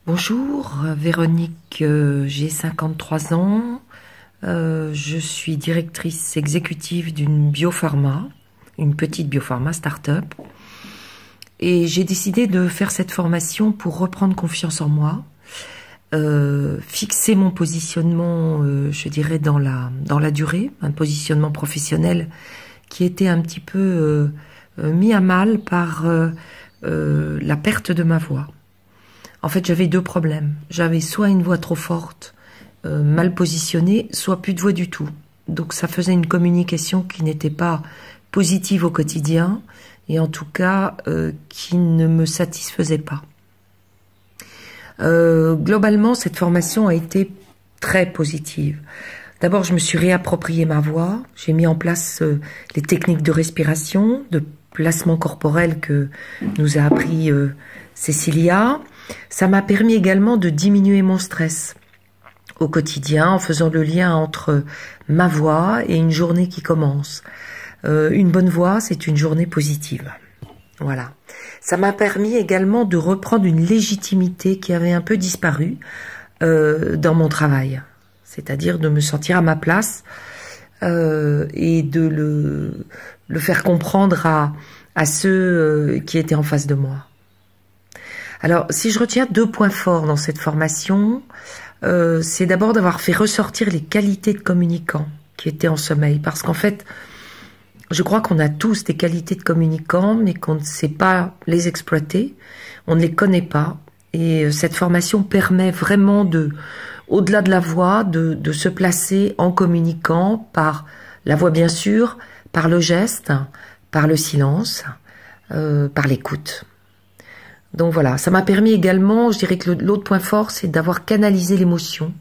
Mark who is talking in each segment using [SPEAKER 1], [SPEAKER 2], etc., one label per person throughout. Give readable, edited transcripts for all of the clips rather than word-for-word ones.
[SPEAKER 1] Bonjour, Véronique, j'ai 53 ans, je suis directrice exécutive d'une biopharma, une petite biopharma start-up, et j'ai décidé de faire cette formation pour reprendre confiance en moi, fixer mon positionnement, je dirais, dans la durée, un positionnement professionnel qui était un petit peu mis à mal par la perte de ma voix. En fait, j'avais deux problèmes. J'avais soit une voix trop forte, mal positionnée, soit plus de voix du tout. Donc ça faisait une communication qui n'était pas positive au quotidien et en tout cas qui ne me satisfaisait pas. Globalement, cette formation a été très positive. D'abord, je me suis réapproprié ma voix. J'ai mis en place les techniques de respiration, de placement corporel que nous a appris Cécilia. Ça m'a permis également de diminuer mon stress au quotidien en faisant le lien entre ma voix et une journée qui commence. Une bonne voix, c'est une journée positive. Voilà. Ça m'a permis également de reprendre une légitimité qui avait un peu disparu dans mon travail. C'est-à-dire de me sentir à ma place et de le faire comprendre à ceux qui étaient en face de moi. Alors, si je retiens deux points forts dans cette formation, c'est d'abord d'avoir fait ressortir les qualités de communicant qui étaient en sommeil. Parce qu'en fait, je crois qu'on a tous des qualités de communicant, mais qu'on ne sait pas les exploiter, on ne les connaît pas. Et cette formation permet vraiment au-delà de la voix, de se placer en communiquant par la voix bien sûr, par le geste, par le silence, par l'écoute. Donc voilà, ça m'a permis également, je dirais que l'autre point fort, c'est d'avoir canalisé l'émotion.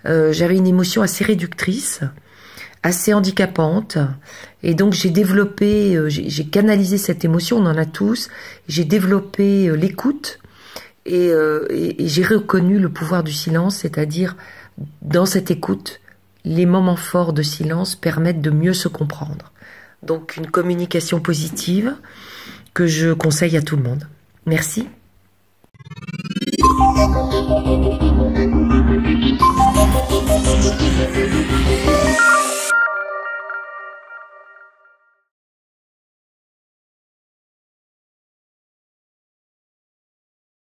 [SPEAKER 1] J'avais une émotion assez réductrice, assez handicapante, et donc j'ai développé, j'ai canalisé cette émotion, on en a tous, j'ai développé l'écoute, et j'ai reconnu le pouvoir du silence, c'est-à-dire, dans cette écoute, les moments forts de silence permettent de mieux se comprendre. Donc une communication positive que je conseille à tout le monde. Merci.